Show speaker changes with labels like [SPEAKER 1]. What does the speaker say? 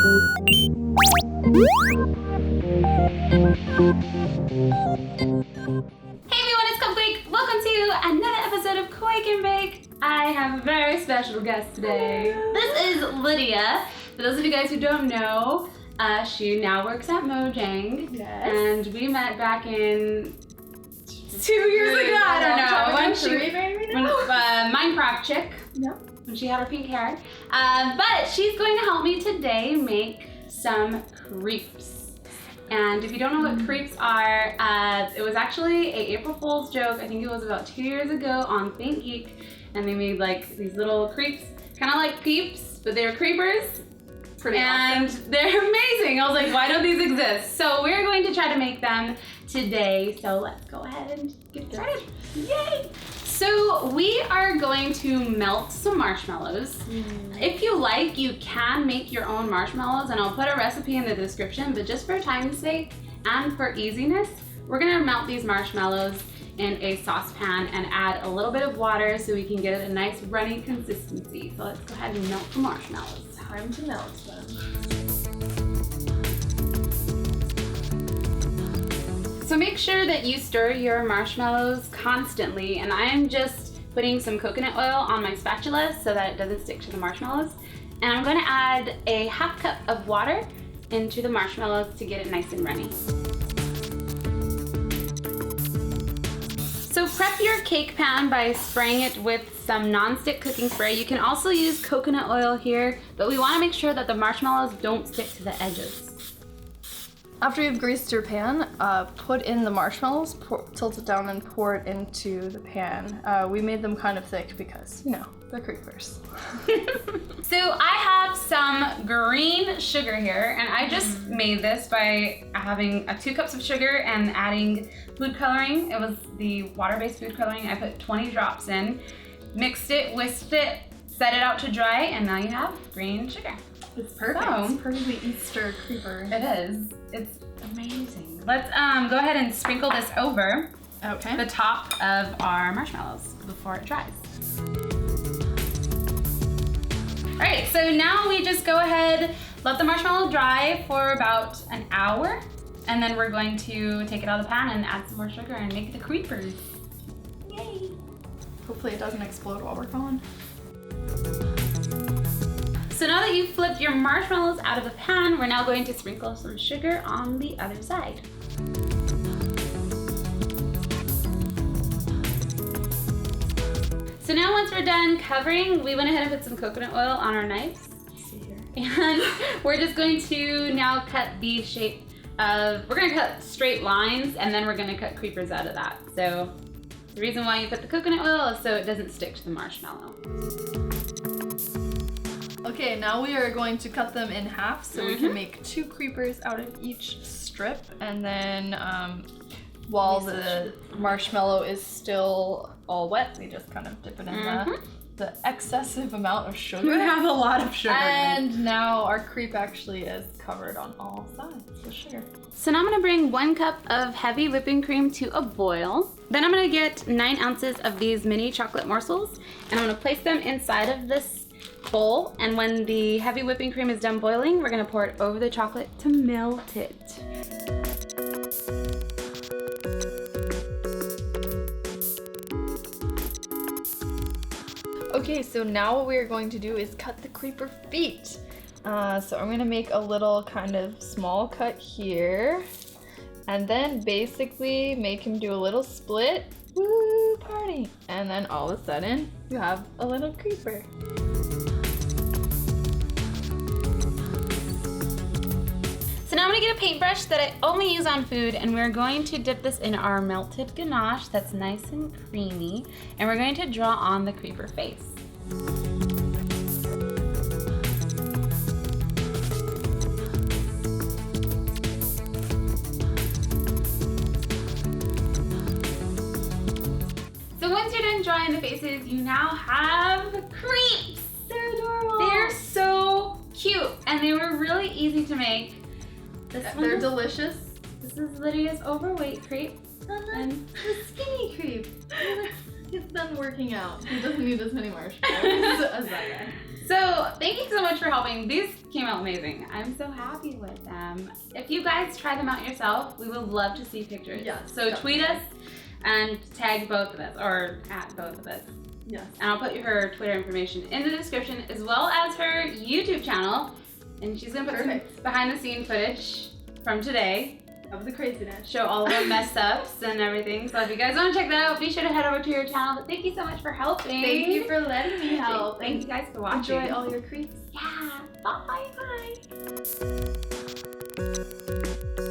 [SPEAKER 1] everyone, it's Quake. Welcome to another episode of Quake and Bake. I have a very special guest today. This is Lydia. For those of you guys who don't know, she now works at Mojang.
[SPEAKER 2] Yes.
[SPEAKER 1] And we met back in 2 years ago. I don't know. When Minecraft chick.
[SPEAKER 2] Yep.
[SPEAKER 1] When she had her pink hair. But she's going to help me today make some crepes. And if you don't know what crepes are, it was actually a April Fool's joke. I think it was about 2 years ago on ThinkGeeks, and they made like these little crepes, kind of like Peeps, but they were creepers.
[SPEAKER 2] Pretty awesome.
[SPEAKER 1] They're amazing. I was like, why don't these exist? So we're going to try to make them today. So let's go ahead and get started. Yay! So we are going to melt some marshmallows. If you like, you can make your own marshmallows, and I'll put a recipe in the description, but just for time's sake and for easiness, we're gonna melt these marshmallows in a saucepan and add a little bit of water so we can get a nice runny consistency. So let's go ahead and melt the marshmallows.
[SPEAKER 2] Time to melt them.
[SPEAKER 1] So make sure that you stir your marshmallows constantly, and I am just putting some coconut oil on my spatula so that it doesn't stick to the marshmallows. And I'm going to add a half cup of water into the marshmallows to get it nice and runny. So prep your cake pan by spraying it with some non-stick cooking spray. You can also use coconut oil here, but we want to make sure that the marshmallows don't stick to the edges.
[SPEAKER 2] After you've greased your pan, put in the marshmallows, tilt it down and pour it into the pan. We made them kind of thick because, you know, they're creepers.
[SPEAKER 1] So I have some green sugar here, and I just made this by having 2 cups of sugar and adding food coloring. It was the water-based food coloring. I put 20 drops in, mixed it, whisked it, set it out to dry, and now you have green sugar.
[SPEAKER 2] It's perfect.
[SPEAKER 1] So,
[SPEAKER 2] it's perfectly Easter creeper.
[SPEAKER 1] It is. It's amazing. Let's go ahead and sprinkle this over the top of our marshmallows before it dries. All right, so now we just go ahead, let the marshmallow dry for about an hour, and then we're going to take it out of the pan and add some more sugar and make the creepers. Yay!
[SPEAKER 2] Hopefully it doesn't explode while we're going.
[SPEAKER 1] So now that you've flipped your marshmallows out of the pan, we're now going to sprinkle some sugar on the other side. So now once we're done covering, we went ahead and put some coconut oil on our knives.
[SPEAKER 2] See here.
[SPEAKER 1] And we're just going to now cut the shape of, we're gonna cut straight lines, and then we're gonna cut creepers out of that. So the reason why you put the coconut oil is so it doesn't stick to the marshmallow.
[SPEAKER 2] Okay, now we are going to cut them in half so we can make 2 creepers out of each strip, and then while the marshmallow is still all wet, we just kind of dip it in the excessive amount of sugar.
[SPEAKER 1] We have a lot of sugar.
[SPEAKER 2] And now our crepe actually is covered on all sides with sugar.
[SPEAKER 1] So now I'm gonna bring 1 cup of heavy whipping cream to a boil. Then I'm gonna get 9 ounces of these mini chocolate morsels, and I'm gonna place them inside of this bowl, and when the heavy whipping cream is done boiling, we're gonna pour it over the chocolate to melt it.
[SPEAKER 2] Okay, so now what we're going to do is cut the creeper feet. So I'm gonna make a little kind of small cut here, and then basically make him do a little split. Woo, party! And then all of a sudden, you have a little creeper.
[SPEAKER 1] So now I'm gonna get a paintbrush that I only use on food, and we're going to dip this in our melted ganache that's nice and creamy, and we're going to draw on the creeper face. So once you're done drawing the faces, you now have crepes.
[SPEAKER 2] They're adorable.
[SPEAKER 1] They're so cute, and they were really easy to make.
[SPEAKER 2] They're delicious.
[SPEAKER 1] This is Lydia's overweight crepe.
[SPEAKER 2] And the skinny creep. He's done working out. He doesn't need as many marshmallows as that guy.
[SPEAKER 1] So thank you so much for helping. These came out amazing. I'm so happy with them. If you guys try them out yourself, we would love to see pictures.
[SPEAKER 3] Yes,
[SPEAKER 1] So
[SPEAKER 3] definitely.
[SPEAKER 1] tweet us and tag both of us, or at both of us.
[SPEAKER 3] Yes.
[SPEAKER 1] And I'll put her Twitter information in the description, as well as her YouTube channel. And she's gonna put some behind the scene footage from today.
[SPEAKER 3] Of the craziness.
[SPEAKER 1] Show all of the mess ups and everything. So if you guys want to check that out, be sure to head over to your channel. But thank you so much for helping.
[SPEAKER 3] Thank you for letting me help.
[SPEAKER 1] Thank you guys for watching.
[SPEAKER 3] Enjoy all your creeps.
[SPEAKER 1] Yeah. Bye. Bye.